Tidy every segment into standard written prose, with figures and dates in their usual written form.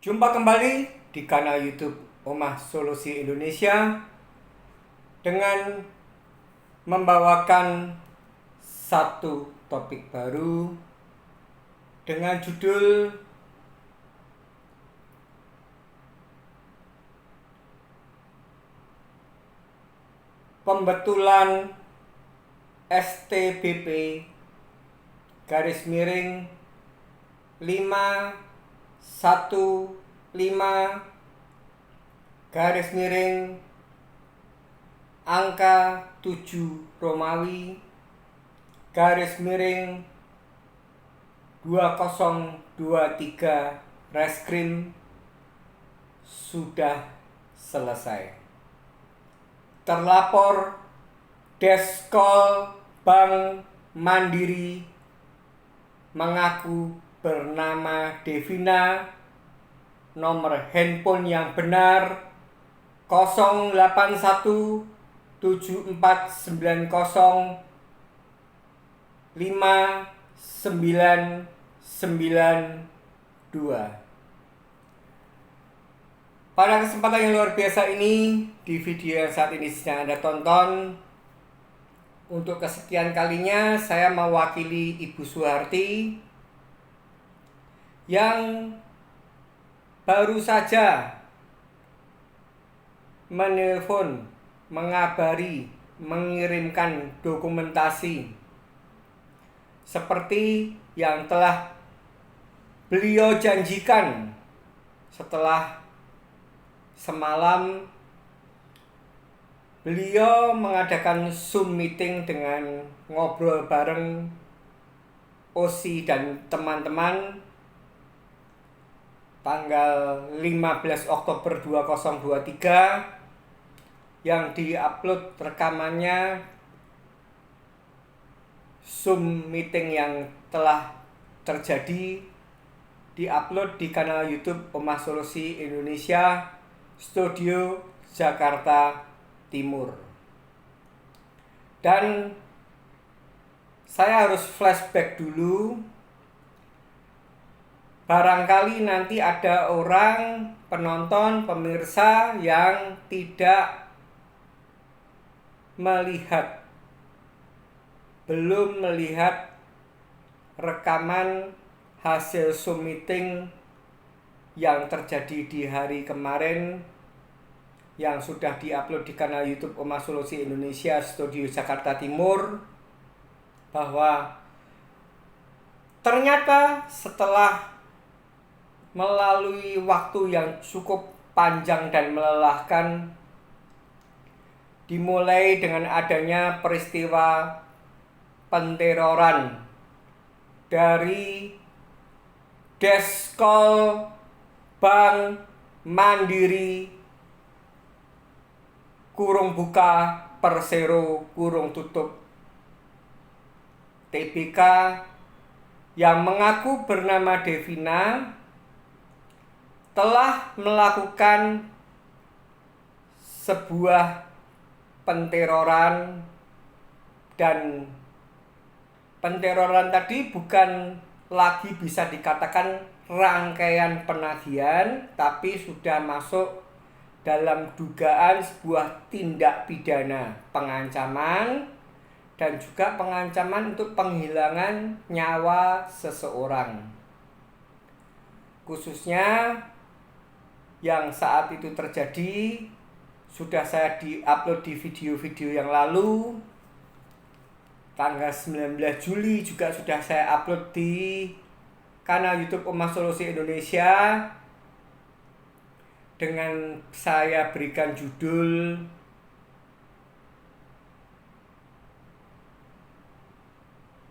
Jumpa kembali di kanal YouTube Omah Solusi Indonesia dengan membawakan satu topik baru dengan judul Pembetulan STBP garis miring 515 garis miring angka 7 Romawi garis miring 2023 Reskrim sudah selesai. Terlapor Deskol Bank Mandiri mengaku bernama Devina, nomor handphone yang benar 081 7490 5992. Pada kesempatan yang luar biasa ini, di video yang saat ini sedang Anda tonton, untuk kesekian kalinya saya mewakili Ibu Suharti yang baru saja menelpon, mengabari, mengirimkan dokumentasi seperti yang telah beliau janjikan setelah semalam beliau mengadakan Zoom meeting dengan ngobrol bareng OSI dan teman-teman tanggal 15 Oktober 2023 yang diupload rekamannya Zoom meeting yang telah terjadi diupload di kanal YouTube Omah Solusi Indonesia Studio Jakarta Timur. Dan saya harus flashback dulu. Barangkali nanti ada orang penonton, pemirsa yang tidak melihat, belum melihat rekaman hasil Zoom meeting yang terjadi di hari kemarin yang sudah diupload di kanal YouTube Omah Solusi Indonesia Studio Jakarta Timur, bahwa ternyata setelah melalui waktu yang cukup panjang dan melelahkan, dimulai dengan adanya peristiwa penteroran dari Deskol Bank Mandiri kurung buka Persero kurung tutup TBK yang mengaku bernama Devina telah melakukan sebuah penteroran, dan penteroran tadi bukan lagi bisa dikatakan rangkaian penagihan, tapi sudah masuk dalam dugaan sebuah tindak pidana pengancaman dan juga pengancaman untuk penghilangan nyawa seseorang. Khususnya yang saat itu terjadi sudah saya di-upload di video-video yang lalu. Tanggal 19 Juli juga sudah saya upload di kanal YouTube Omah Solusi Indonesia dengan saya berikan judul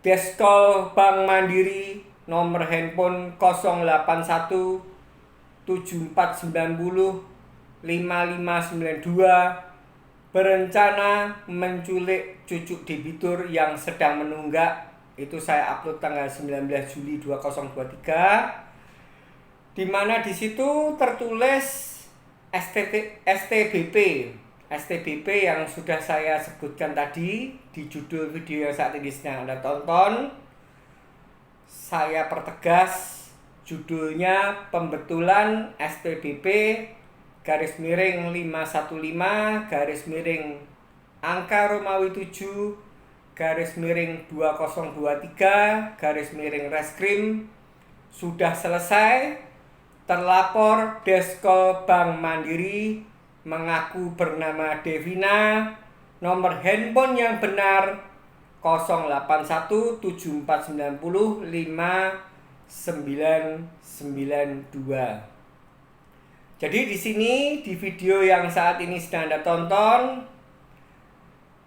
Deskol Bank Mandiri nomor handphone 081 7490 5592 berencana menculik cucu debitur yang sedang menunggak. Itu saya upload tanggal 19 Juli 2023, di mana di situ tertulis STBP yang sudah saya sebutkan tadi di judul video yang saat ini sedang Anda tonton. Saya pertegas Judulnya Pembetulan SPBP garis miring 515 garis miring angka Romawi 7 garis miring 2023 garis miring Reskrim sudah selesai. Terlapor Deskol Bank Mandiri mengaku bernama Devina. Nomor handphone yang benar 081749059992. Jadi di sini di video yang saat ini sedang Anda tonton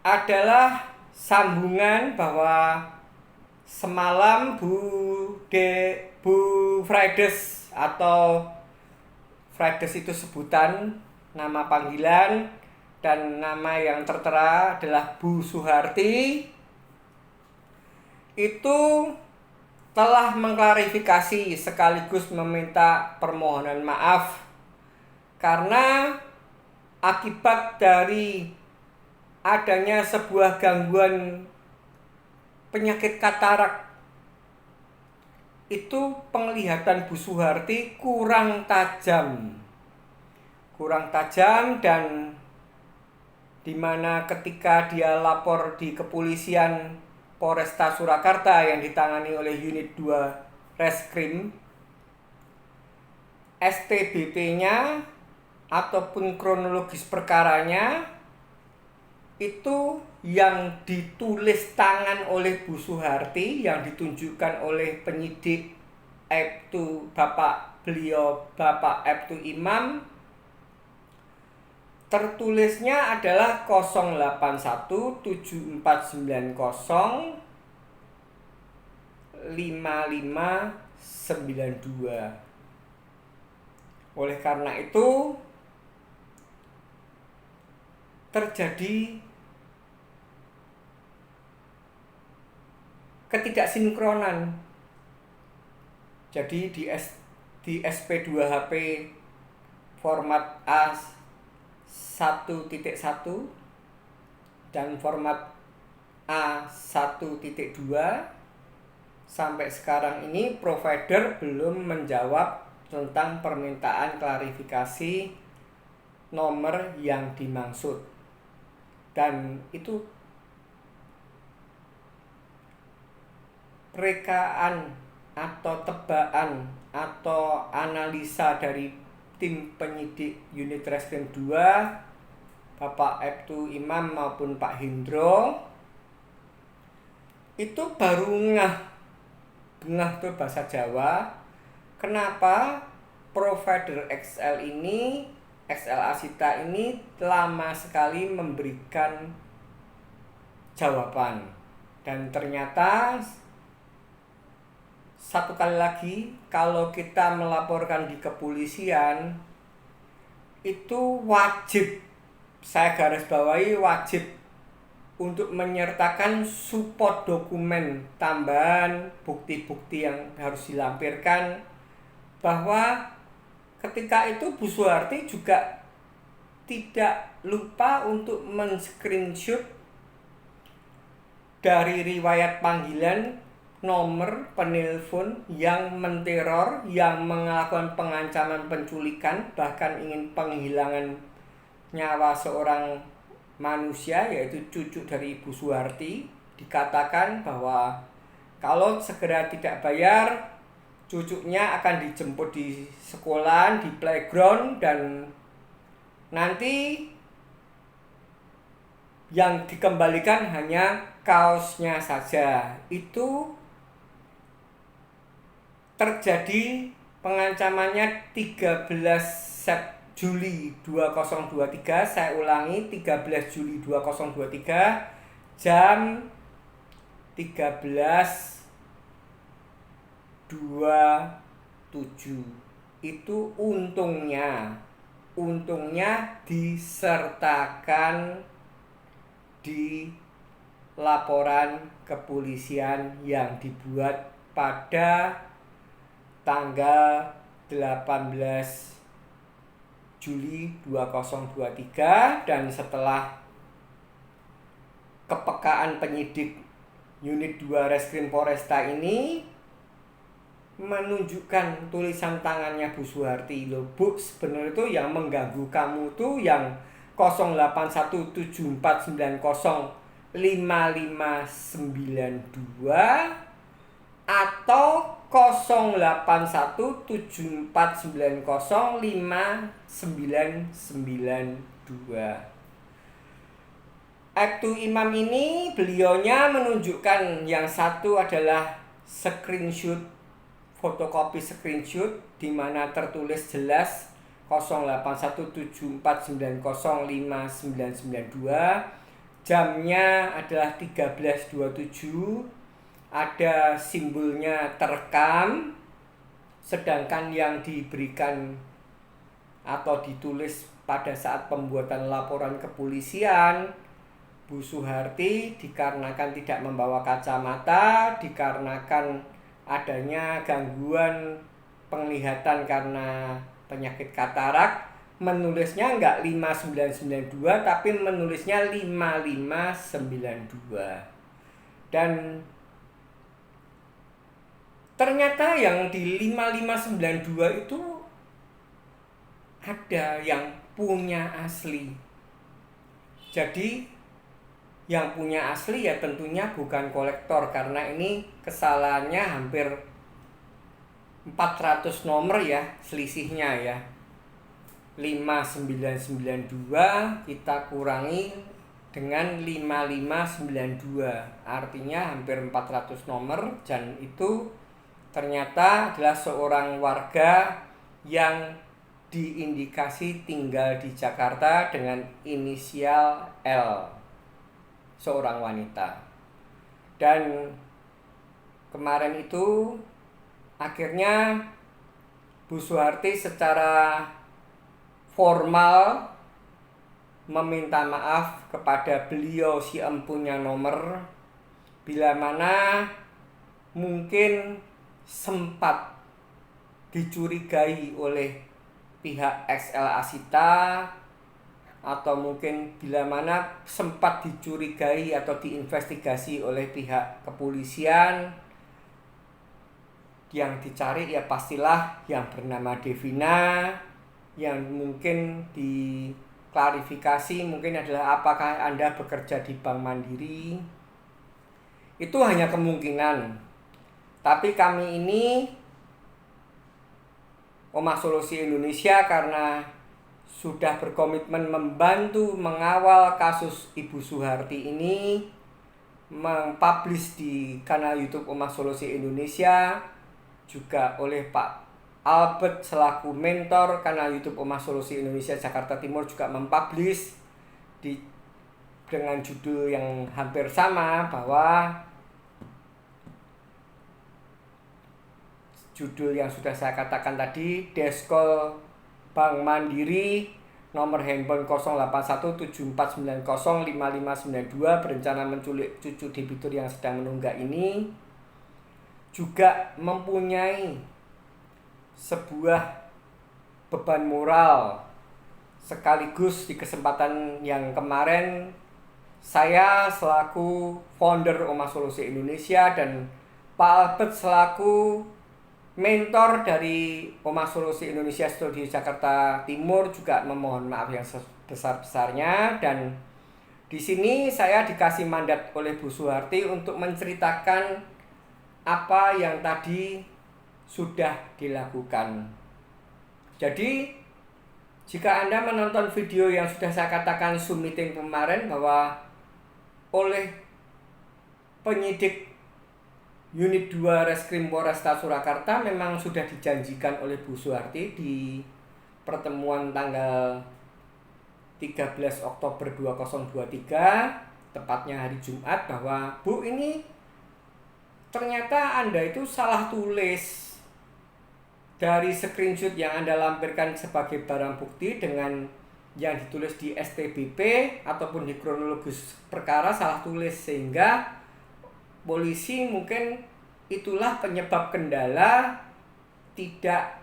adalah sambungan bahwa semalam Bu Frides atau Frides itu sebutan nama panggilan dan nama yang tertera adalah Bu Suharti itu telah mengklarifikasi sekaligus meminta permohonan maaf karena akibat dari adanya sebuah gangguan penyakit katarak itu penglihatan Bu Suharti kurang tajam dan dimana ketika dia lapor di kepolisian Polresta Surakarta yang ditangani oleh unit 2 Reskrim, STBP-nya ataupun kronologis perkaranya itu yang ditulis tangan oleh Bu Suharti yang ditunjukkan oleh penyidik Aibtu Bapak Aibtu Imam, tertulisnya adalah 081749055592. Oleh karena itu terjadi ketidaksinkronan. Jadi di SP2HP format A1.1 dan format A1.2 sampai sekarang ini provider belum menjawab tentang permintaan klarifikasi nomor yang dimaksud. Dan itu rekaan atau tebaan atau analisa dari tim penyidik unit Reskrim 2 Bapak Aibtu Imam maupun Pak Hendro itu baru ngeh itu bahasa Jawa, kenapa provider XL Asita ini lama sekali memberikan jawaban. Dan ternyata satu kali lagi, kalau kita melaporkan di kepolisian itu wajib, saya garis bawahi wajib untuk menyertakan support dokumen tambahan bukti-bukti yang harus dilampirkan, bahwa ketika itu Bu Suharti juga tidak lupa untuk men-screenshot dari riwayat panggilan nomor penelpon yang menteror, yang melakukan pengancaman penculikan, bahkan ingin penghilangan nyawa seorang manusia, yaitu cucu dari Ibu Suharti. Dikatakan bahwa kalau segera tidak bayar, cucunya akan dijemput di sekolah, di playground, dan nanti yang dikembalikan hanya kaosnya saja. Itu terjadi pengancamannya 13 Juli 2023. Saya ulangi, 13 Juli 2023 jam 13.27. Itu untungnya disertakan di laporan kepolisian yang dibuat pada tanggal 18 Juli 2023, dan setelah kepekaan penyidik unit 2 Reskrim Polresta ini menunjukkan tulisan tangannya Bu Suharti loh. Bu, sebenarnya itu yang mengganggu kamu tuh yang 081749055592 atau 081749055992. Aibtu Imam ini beliaunya menunjukkan yang satu adalah screenshot, fotokopi screenshot di mana tertulis jelas 081749055992. Jamnya adalah 13.27. Ada simbolnya terekam, sedangkan yang diberikan atau ditulis pada saat pembuatan laporan kepolisian, Bu Suharti dikarenakan tidak membawa kacamata, dikarenakan adanya gangguan penglihatan karena penyakit katarak, menulisnya enggak 5992 tapi menulisnya 5592. Dan ternyata yang di 5592 itu ada yang punya asli. Jadi yang punya asli ya tentunya bukan kolektor, karena ini kesalahannya hampir 400 nomor ya selisihnya ya. 5992 kita kurangi dengan 5592, artinya hampir 400 nomor. Dan itu ternyata adalah seorang warga yang diindikasi tinggal di Jakarta dengan inisial L, seorang wanita. Dan kemarin itu akhirnya Bu Suharti secara formal meminta maaf kepada beliau si empunya nomor, bila mana mungkin sempat dicurigai oleh pihak XL Asita, atau mungkin bila mana sempat dicurigai atau diinvestigasi oleh pihak kepolisian. Yang dicari ya pastilah yang bernama Devina, yang mungkin diklarifikasi mungkin adalah apakah Anda bekerja di Bank Mandiri. Itu hanya kemungkinan. Tapi kami ini Omah Solusi Indonesia karena sudah berkomitmen membantu mengawal kasus Ibu Suharti ini, mempublish di kanal YouTube Omah Solusi Indonesia, juga oleh Pak Albert selaku mentor kanal YouTube Omah Solusi Indonesia Jakarta Timur juga mempublish dengan judul yang hampir sama, bahwa judul yang sudah saya katakan tadi, Deskol Bank Mandiri nomor handphone 081749055592 berencana menculik cucu debitur yang sedang menunggak ini, juga mempunyai sebuah beban moral. Sekaligus di kesempatan yang kemarin, saya selaku founder Omah Solusi Indonesia dan Pak Albert selaku mentor dari Omah Solusi Indonesia Studio Jakarta Timur juga memohon maaf yang sebesar-besarnya. Dan di sini saya dikasih mandat oleh Bu Suharti untuk menceritakan apa yang tadi sudah dilakukan. Jadi jika Anda menonton video yang sudah saya katakan Zoom meeting kemarin, bahwa oleh penyidik Unit 2 Reskrim Polresta Surakarta memang sudah dijanjikan oleh Bu Suharti di pertemuan tanggal 13 Oktober 2023, tepatnya hari Jumat, bahwa Bu, ini ternyata Anda itu salah tulis dari screenshot yang Anda lampirkan sebagai barang bukti dengan yang ditulis di STBP ataupun di kronologis perkara salah tulis, sehingga polisi mungkin itulah penyebab kendala tidak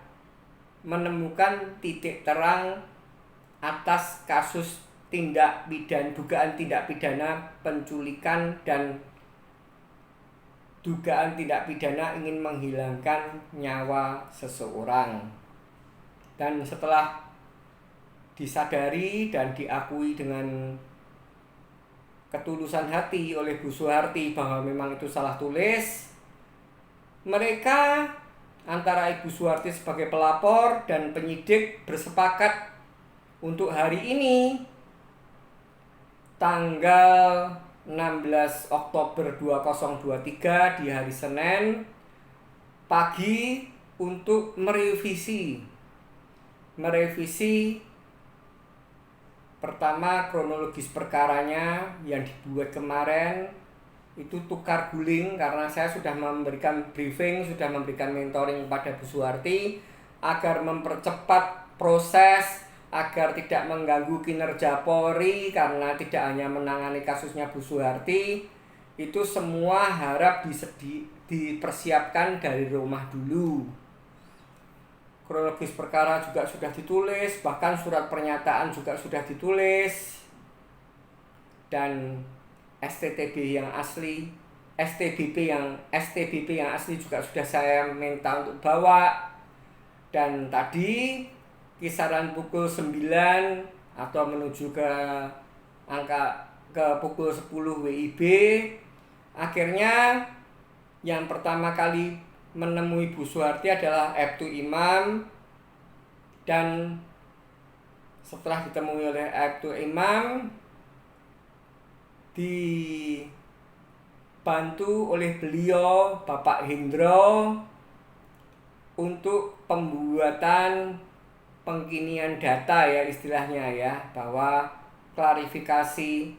menemukan titik terang atas kasus dugaan tindak pidana penculikan dan dugaan tindak pidana ingin menghilangkan nyawa seseorang. Dan setelah disadari dan diakui dengan ketulusan hati oleh Bu Suharti bahwa memang itu salah tulis, mereka antara Ibu Suharti sebagai pelapor dan penyidik bersepakat untuk hari ini tanggal 16 Oktober 2023 di hari Senin pagi untuk merevisi pertama kronologis perkaranya yang dibuat kemarin itu tukar guling, karena saya sudah memberikan briefing, sudah memberikan mentoring kepada Bu Suharti agar mempercepat proses, agar tidak mengganggu kinerja Polri, karena tidak hanya menangani kasusnya Bu Suharti, itu semua harap dipersiapkan dari rumah dulu. Kronologis perkara juga sudah ditulis, bahkan surat pernyataan juga sudah ditulis, dan STBP yang asli juga sudah saya minta untuk bawa. Dan tadi kisaran pukul 9 atau menuju ke pukul 10 WIB, akhirnya yang pertama kali menemui Bu Suharti adalah Aibtu Imam, dan setelah ditemui oleh Aibtu Imam dibantu oleh beliau Bapak Hendro untuk pembuatan pengkinian data ya istilahnya ya, bahwa klarifikasi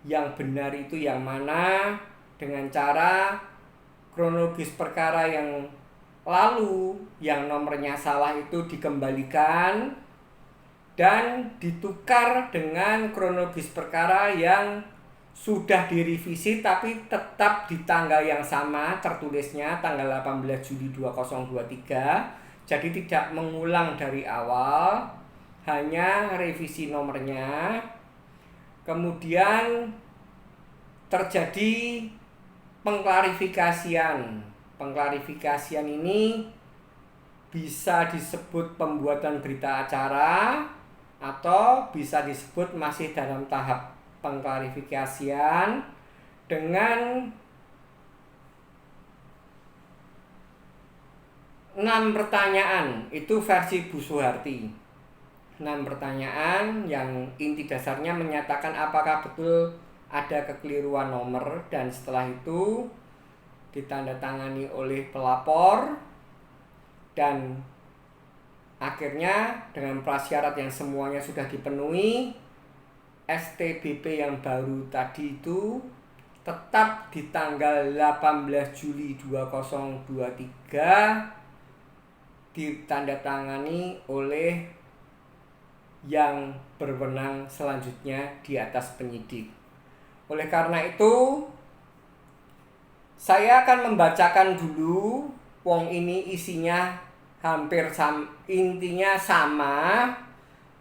yang benar itu yang mana, dengan cara kronologis perkara yang lalu yang nomornya salah itu dikembalikan dan ditukar dengan kronologis perkara yang sudah direvisi tapi tetap di tanggal yang sama, tertulisnya tanggal 18 Juli 2023. Jadi tidak mengulang dari awal, hanya revisi nomornya. Kemudian terjadi pengklarifikasian ini bisa disebut pembuatan berita acara atau bisa disebut masih dalam tahap pengklarifikasian dengan 6 pertanyaan. Itu versi Bu Suharti. 6 pertanyaan yang inti dasarnya menyatakan apakah betul ada kekeliruan nomor, dan setelah itu ditandatangani oleh pelapor, dan akhirnya dengan prasyarat yang semuanya sudah dipenuhi, STBP yang baru tadi itu tetap di tanggal 18 Juli 2023 ditandatangani oleh yang berwenang selanjutnya di atas penyidik. Oleh karena itu, saya akan membacakan dulu. Wong ini isinya hampir intinya sama,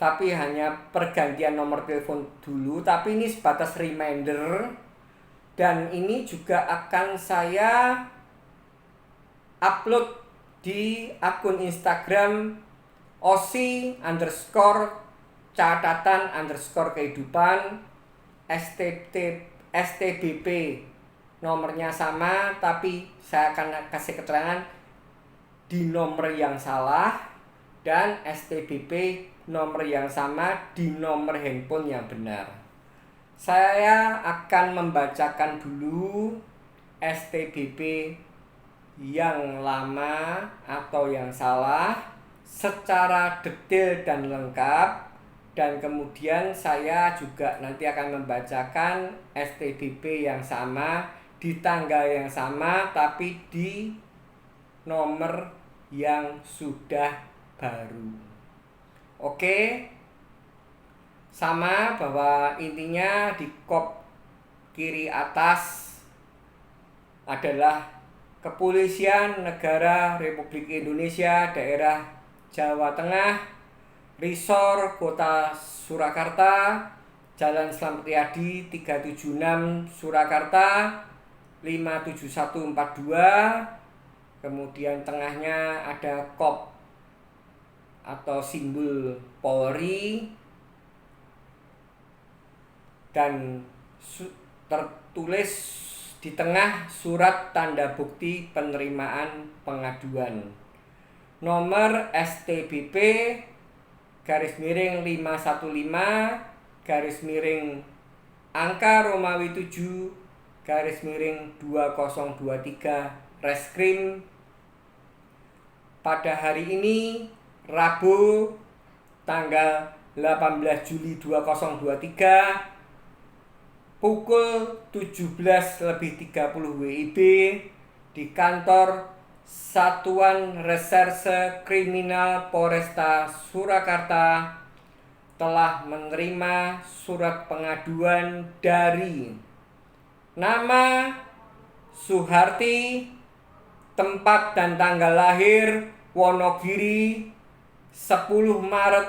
tapi hanya pergantian nomor telepon dulu. Tapi ini sebatas reminder, dan ini juga akan saya upload di akun Instagram osi_catatan_kehidupan. STBP nomornya sama, tapi saya akan kasih keterangan di nomor yang salah, dan STBP nomor yang sama di nomor handphone yang benar. Saya akan membacakan dulu STBP yang lama atau yang salah secara detail dan lengkap. Dan kemudian saya juga nanti akan membacakan STBP yang sama di tanggal yang sama tapi di nomor yang sudah baru. Oke, sama, bahwa intinya di kop kiri atas adalah Kepolisian Negara Republik Indonesia Daerah Jawa Tengah, Resor Kota Surakarta, Jalan Slamet Riyadi 376 Surakarta 57142. Kemudian tengahnya ada kop atau simbol Polri dan tertulis di tengah surat tanda bukti penerimaan pengaduan. Nomor STBP _515 angka Romawi 7 _2023 Reskrim pada hari ini Rabu tanggal 18 Juli 2023 pukul 17.30 WIB di kantor Satuan Reserse Kriminal Polresta Surakarta telah menerima surat pengaduan dari nama Suharti, tempat dan tanggal lahir Wonogiri 10 Maret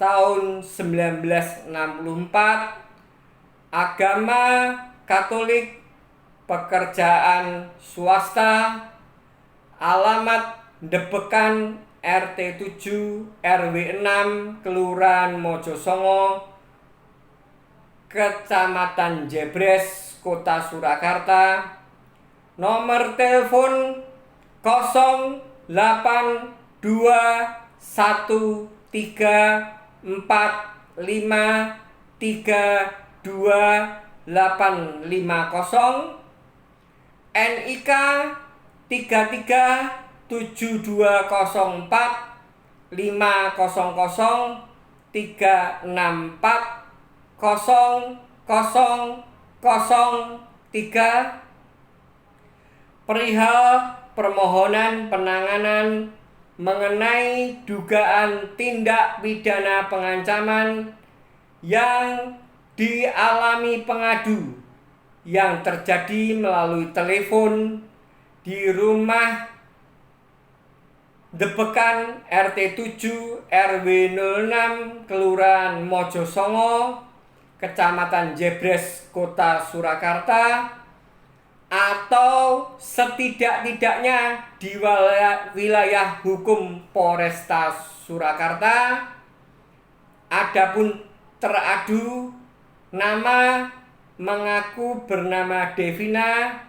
tahun 1964, agama Katolik, pekerjaan swasta, alamat Debekan RT 7 RW 6 Kelurahan Mojosongo, Kecamatan Jebres, Kota Surakarta. Nomor telepon 0821353250, NIK 33/7204056400003 perihal permohonan penanganan mengenai dugaan tindak pidana pengancaman yang dialami pengadu yang terjadi melalui telepon di rumah Debekan RT 7 RW 06 Kelurahan Mojosongo, Kecamatan Jebres, Kota Surakarta, atau setidak-tidaknya di wilayah hukum Polresta Surakarta. Adapun teradu nama mengaku bernama Devina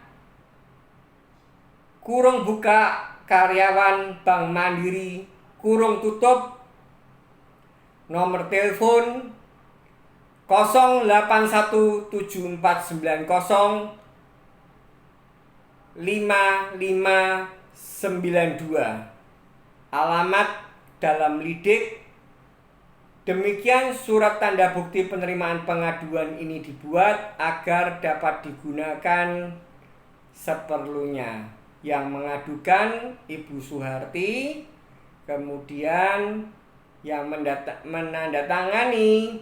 kurung buka karyawan Bank Mandiri kurung tutup. Nomor telepon 081749055592. Alamat Dalam Lidik. Demikian surat tanda bukti penerimaan pengaduan ini dibuat agar dapat digunakan seperlunya. Yang mengadukan Ibu Suharti, kemudian yang menandatangani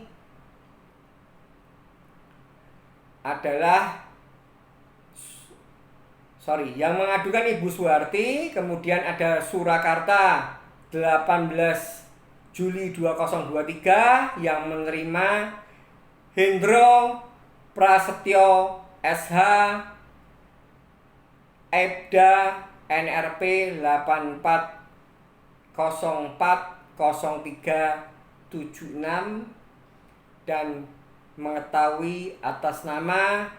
adalah yang mengadukan Ibu Suharti, kemudian ada Surakarta 18 Juli 2023 yang menerima Hendro Prasetyo SH Ebda NRP 84040376 dan mengetahui atas nama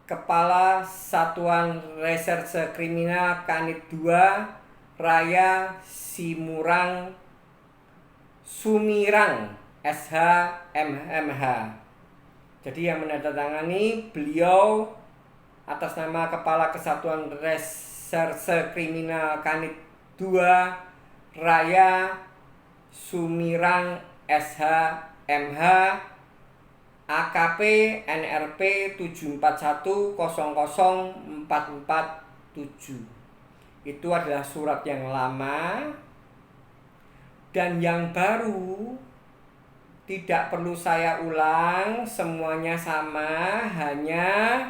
Kepala Satuan Reserse Kriminal Kanit 2 Raya Sumirang SH MMH. Jadi yang menandatangani beliau atas nama Kepala Kesatuan Reserse Kriminal Kanit 2 Raya Sumirang SH MH, AKP NRP 74100447. Itu adalah surat yang lama. Dan yang baru tidak perlu saya ulang, semuanya sama, hanya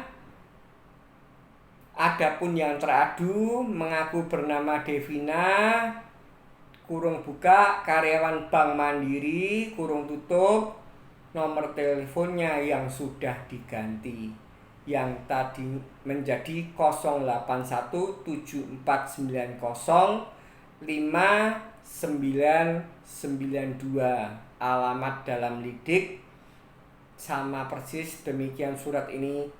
adapun yang teradu mengaku bernama Devina kurung buka karyawan Bank Mandiri kurung tutup, nomor teleponnya yang sudah diganti, yang tadi menjadi 081749059992. Alamat dalam lidik sama persis demikian. Surat ini,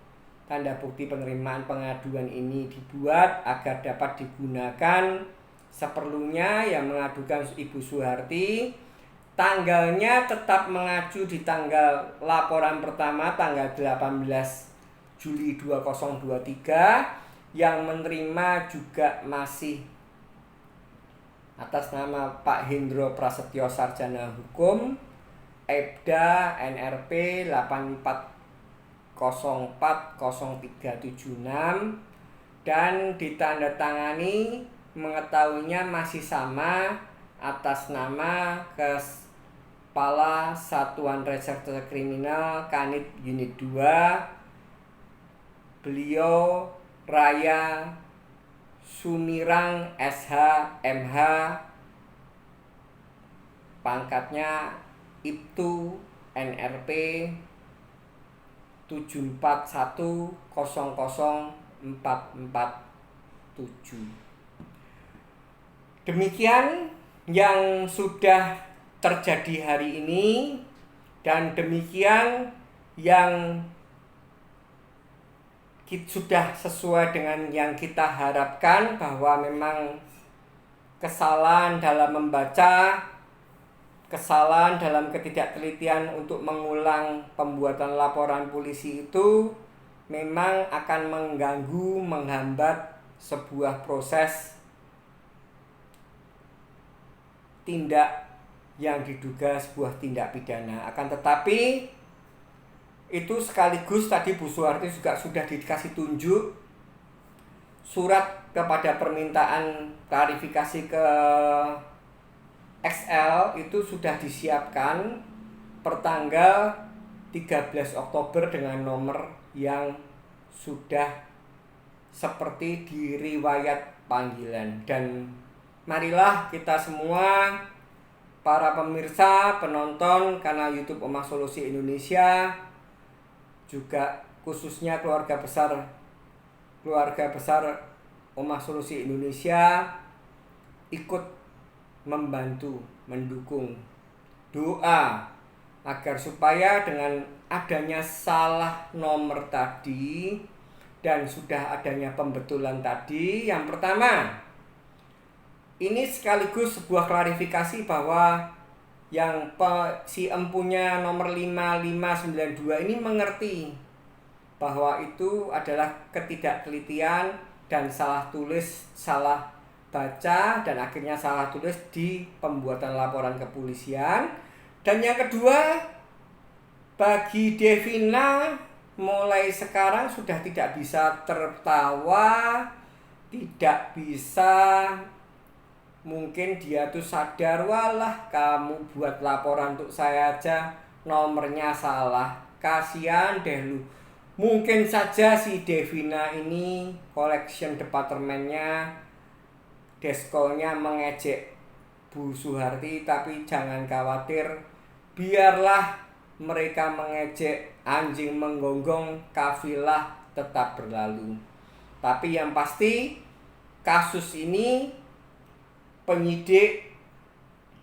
tanda bukti penerimaan pengaduan ini dibuat agar dapat digunakan seperlunya. Yang mengadukan Ibu Suharti, tanggalnya tetap mengacu di tanggal laporan pertama tanggal 18 Juli 2023. Yang menerima juga masih atas nama Pak Hendro Prasetyo Sarjana Hukum, EBDA NRP 84040376, dan ditandatangani mengetahuinya masih sama atas nama Kepala Satuan Reserse Kriminal Kanit Unit 2, beliau Raya Sumirang SH MH, pangkatnya Ibtu NRP 74100447. Demikian yang sudah terjadi hari ini, dan demikian yang sudah sesuai dengan yang kita harapkan, bahwa memang kesalahan dalam membaca, kesalahan dalam ketidaktelitian untuk mengulang pembuatan laporan polisi itu memang akan mengganggu, menghambat sebuah proses tindak yang diduga sebuah tindak pidana. Akan tetapi itu sekaligus tadi Bu Suharti juga sudah dikasih tunjuk surat kepada permintaan klarifikasi ke XL itu sudah disiapkan pertanggal 13 Oktober dengan nomor yang sudah seperti di riwayat panggilan. Dan marilah kita semua, para pemirsa, penonton kanal YouTube Omah Solusi Indonesia, juga khususnya keluarga besar Omah Solusi Indonesia, ikut membantu, mendukung doa agar supaya dengan adanya salah nomor tadi dan sudah adanya pembetulan tadi, yang pertama ini sekaligus sebuah klarifikasi bahwa yang si empunya nomor 5592 ini mengerti bahwa itu adalah ketidaktelitian dan salah tulis, salah baca, dan akhirnya salah tulis di pembuatan laporan kepolisian. Dan yang kedua, bagi Devina mulai sekarang sudah tidak bisa tertawa, tidak bisa, mungkin dia tuh sadar, walah kamu buat laporan untuk saya aja nomornya salah, kasihan deh lu. Mungkin saja si Devina ini collection departemennya, deskolnya mengejek Bu Suharti, tapi jangan khawatir, biarlah mereka mengejek, anjing menggonggong, kafilah tetap berlalu. Tapi yang pasti kasus ini penyidik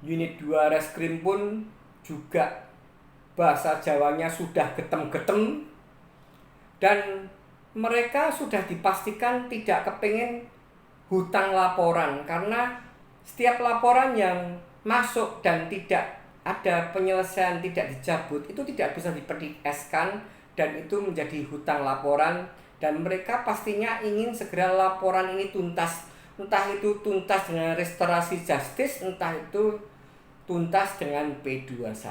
unit 2 Reskrim pun juga bahasa Jawanya sudah getem-getem, dan mereka sudah dipastikan tidak kepingin hutang laporan, karena setiap laporan yang masuk dan tidak ada penyelesaian, tidak dicabut, itu tidak bisa diperdikeskan dan itu menjadi hutang laporan. Dan mereka pastinya ingin segera laporan ini tuntas, entah itu tuntas dengan restorasi justice, entah itu tuntas dengan P21.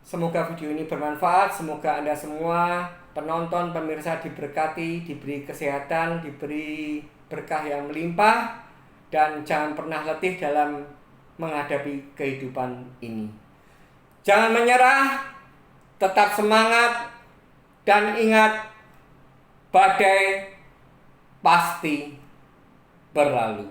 Semoga video ini bermanfaat, semoga Anda semua penonton, pemirsa diberkati, diberi kesehatan, diberi berkah yang melimpah, dan jangan pernah letih dalam menghadapi kehidupan ini. Jangan menyerah, tetap semangat, dan ingat, badai pasti berlalu.